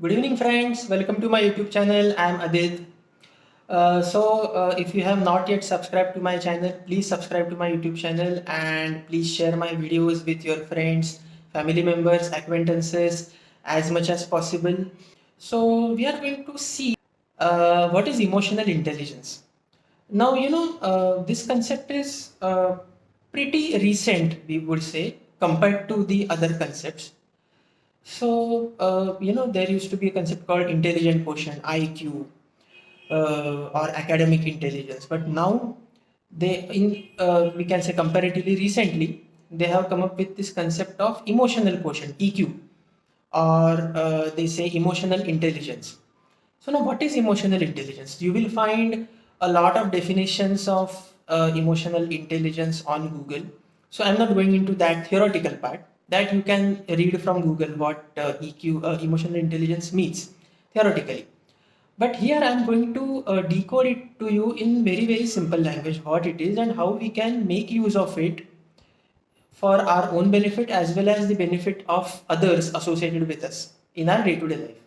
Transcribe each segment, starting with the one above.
Good evening, friends. Welcome to my YouTube channel. I am Adit. If you have not yet subscribed to my channel, please subscribe to my YouTube channel and please share my videos with your friends, family members, acquaintances as much as possible. So, we are going to see what is emotional intelligence. Now, this concept is pretty recent, we would say, compared to the other concepts. There used to be a concept called intelligent quotient, IQ, or academic intelligence. But now, we can say comparatively recently, they have come up with this concept of emotional quotient, EQ, or they say emotional intelligence. So now, what is emotional intelligence? You will find a lot of definitions of emotional intelligence on Google. So I'm not going into that theoretical part. That you can read from Google what EQ, emotional intelligence means theoretically. But here I'm going to decode it to you in very simple language what it is and how we can make use of it for our own benefit as well as the benefit of others associated with us in our day-to-day life.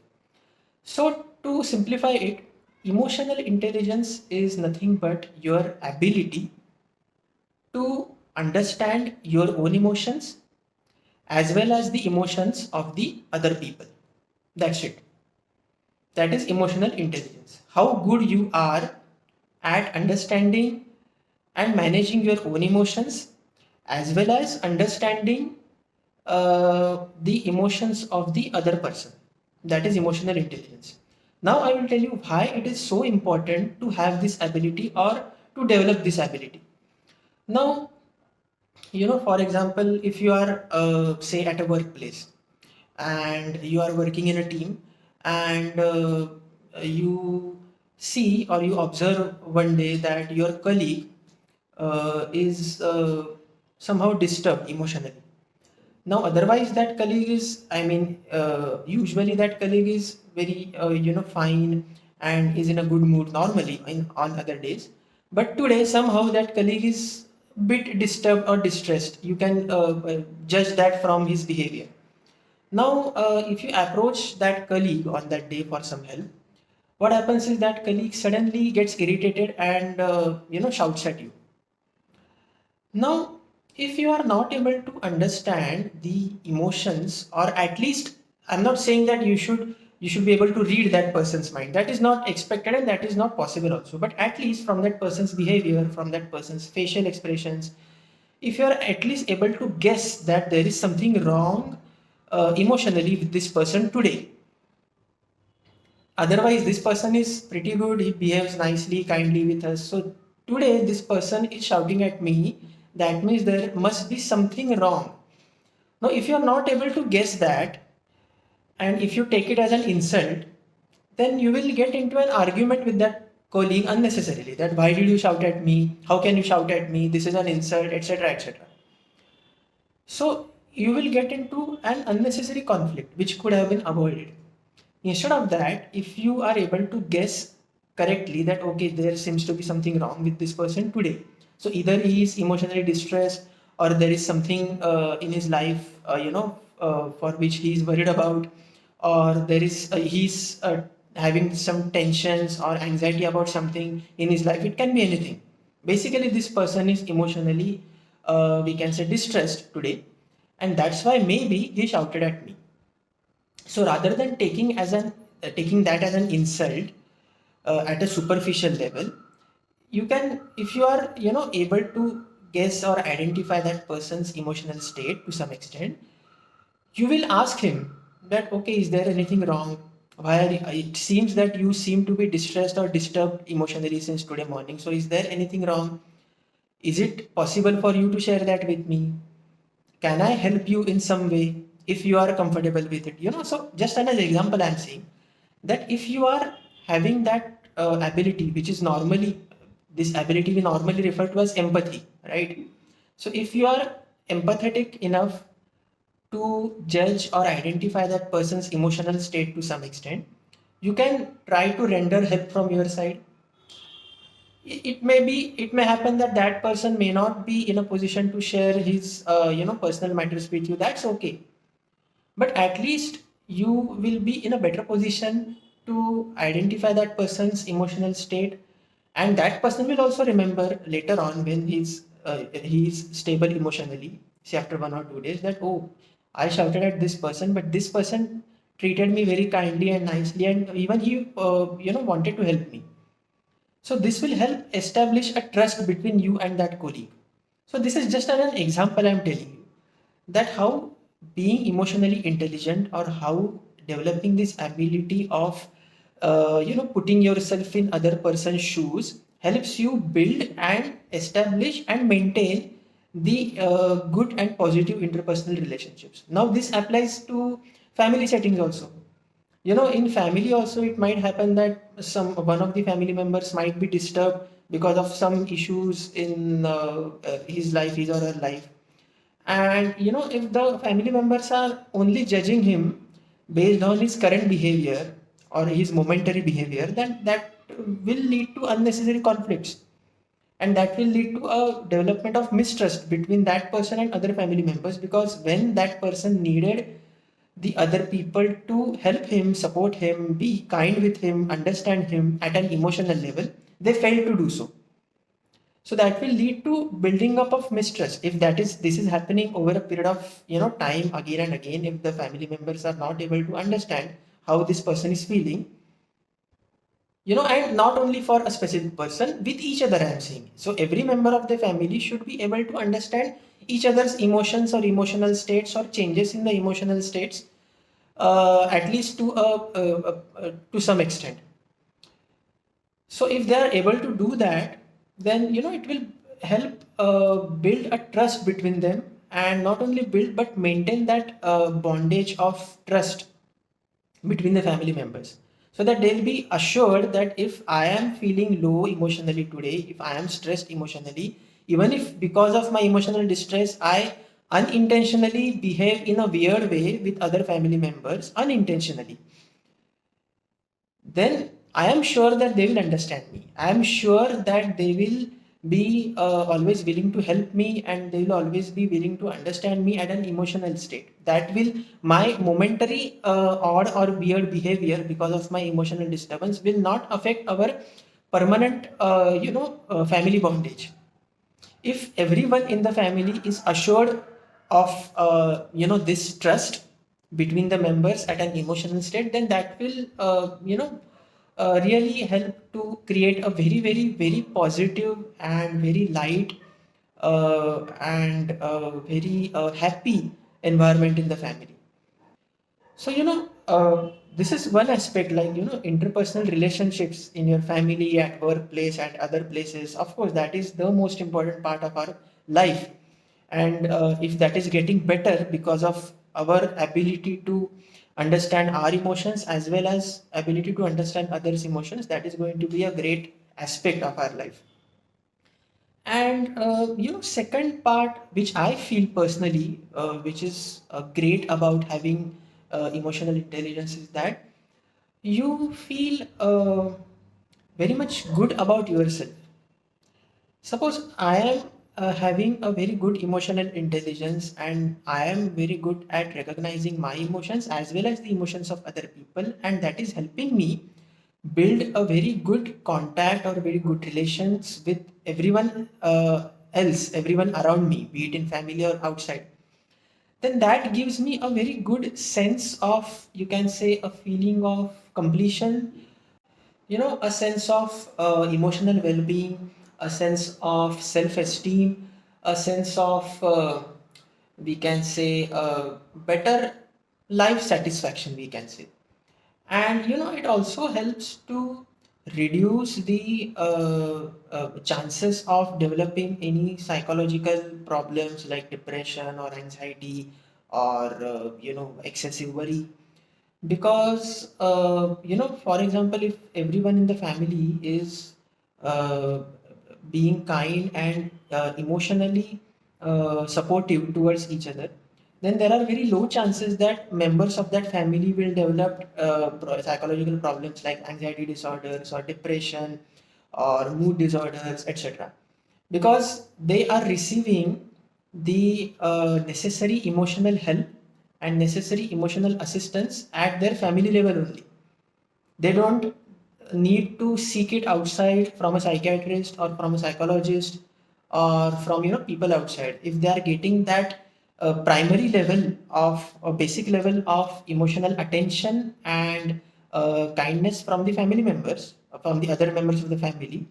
So, to simplify it, emotional intelligence is nothing but your ability to understand your own emotions as well as the emotions of the other people. That's it. That is emotional intelligence. How good you are at understanding and managing your own emotions as well as understanding the emotions of the other person. That is emotional intelligence. Now, I will tell you why it is so important to have this ability or to develop this ability. Now, for example, if you are, say, at a workplace and you are working in a team and you see or you observe one day that your colleague is somehow disturbed emotionally. Now, otherwise, that colleague is, usually that colleague is very, fine and is in a good mood normally on other days. But today, somehow, that colleague is bit disturbed or distressed. You can judge that from his behavior. Now, if you approach that colleague on that day for some help, what happens is that colleague suddenly gets irritated and, shouts at you. Now, if you are not able to understand the emotions, or at least I'm not saying that you should be able to read that person's mind. That is not expected and that is not possible also. But at least from that person's behavior, from that person's facial expressions, if you are at least able to guess that there is something wrong emotionally with this person today. Otherwise, this person is pretty good. He behaves nicely, kindly with us. So today, this person is shouting at me. That means there must be something wrong. Now, if you are not able to guess that, and if you take it as an insult, then you will get into an argument with that colleague unnecessarily. That why did you shout at me? How can you shout at me? This is an insult, etc., etc. So you will get into an unnecessary conflict which could have been avoided. Instead of that, if you are able to guess correctly that okay, there seems to be something wrong with this person today. So either he is emotionally distressed or there is something in his life, for which he is worried about, or there is he's having some tensions or anxiety about something in his life. It can be anything. Basically, this person is emotionally, we can say, distressed today, and that's why maybe he shouted at me. So rather than taking that as an insult at a superficial level, you can, if you are able to guess or identify that person's emotional state to some extent, you will ask him that okay, is there anything wrong? Why it seems that you seem to be distressed or disturbed emotionally since today morning. So is there anything wrong? Is it possible for you to share that with me? Can I help you in some way if you are comfortable with it? So just as an example, I'm saying that if you are having that ability, which is normally, this ability we normally refer to as empathy, right? So if you are empathetic enough to judge or identify that person's emotional state to some extent, you can try to render help from your side. It may happen that that person may not be in a position to share his personal matters with you. That's okay, but at least you will be in a better position to identify that person's emotional state, and that person will also remember later on when he's stable emotionally, say after 1 or 2 days, that oh, I shouted at this person, but this person treated me very kindly and nicely, and even he wanted to help me. So this will help establish a trust between you and that colleague. So this is just an example I'm telling you, that how being emotionally intelligent, or how developing this ability of putting yourself in other person's shoes, helps you build and establish and maintain the good and positive interpersonal relationships. Now this applies to family settings also. In family also, it might happen that some one of the family members might be disturbed because of some issues in his life, his or her life. And if the family members are only judging him based on his current behavior or his momentary behavior, then that will lead to unnecessary conflicts, and that will lead to a development of mistrust between that person and other family members, because when that person needed the other people to help him, support him, be kind with him, understand him at an emotional level, they failed to do so. So that will lead to building up of mistrust. If this is happening over a period of time, again and again, if the family members are not able to understand how this person is feeling, and not only for a specific person, with each other I am saying. So every member of the family should be able to understand each other's emotions or emotional states or changes in the emotional states, at least to some extent. So if they are able to do that, then it will help build a trust between them, and not only build but maintain that bondage of trust between the family members, so that they'll be assured that if I am feeling low emotionally today, if I am stressed emotionally, even if because of my emotional distress I unintentionally behave in a weird way with other family members unintentionally, then I am sure that they will understand me. I am sure that they will be always willing to help me, and they will always be willing to understand me at an emotional state. That will, my momentary odd or weird behavior because of my emotional disturbance will not affect our permanent, family bondage. If everyone in the family is assured of this trust between the members at an emotional state, then that will really help to create a very very very positive and very light and very happy environment in the family. So, this is one aspect, like, interpersonal relationships in your family, at workplace, at other places. Of course, that is the most important part of our life. And if that is getting better because of our ability to understand our emotions as well as ability to understand others' emotions, that is going to be a great aspect of our life. And second part, which I feel personally, which is great about having emotional intelligence, is that you feel very much good about yourself. Suppose I am having a very good emotional intelligence, and I am very good at recognizing my emotions as well as the emotions of other people, and that is helping me build a very good contact or very good relations with everyone else, everyone around me, be it in family or outside. Then that gives me a very good sense of, you can say, a feeling of completion, a sense of emotional well-being, a sense of self-esteem, a sense of we can say better life satisfaction, we can say. And it also helps to reduce the chances of developing any psychological problems like depression or anxiety or excessive worry. Because for example, if everyone in the family is uh, being kind and emotionally supportive towards each other, then there are very low chances that members of that family will develop psychological problems like anxiety disorders or depression or mood disorders, etc., because they are receiving the necessary emotional help and necessary emotional assistance at their family level only. They don't need to seek it outside from a psychiatrist or from a psychologist or from people outside. If they are getting that primary level of a basic level of emotional attention and kindness from the family members, from the other members of the family,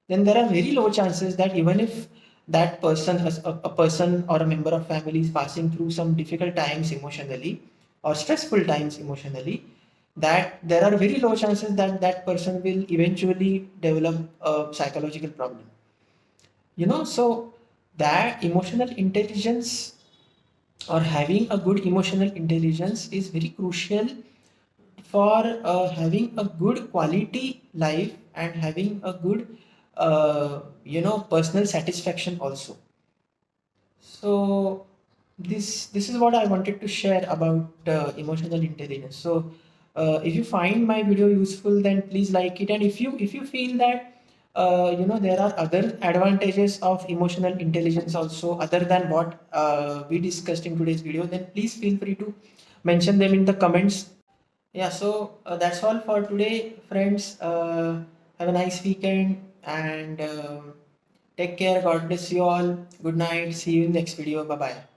then there are very low chances that even if that person has a person or a member of family is passing through some difficult times emotionally or stressful times emotionally, that there are very low chances that that person will eventually develop a psychological problem. So that emotional intelligence or having a good emotional intelligence is very crucial for having a good quality life and having a good personal satisfaction also. So this is what I wanted to share about emotional intelligence. So if you find my video useful, then please like it, and if you feel that there are other advantages of emotional intelligence also other than what we discussed in today's video, then please feel free to mention them in the comments. Yeah, so that's all for today, friends. Have a nice weekend and take care. God bless you all. Good night. See you in next video. Bye bye.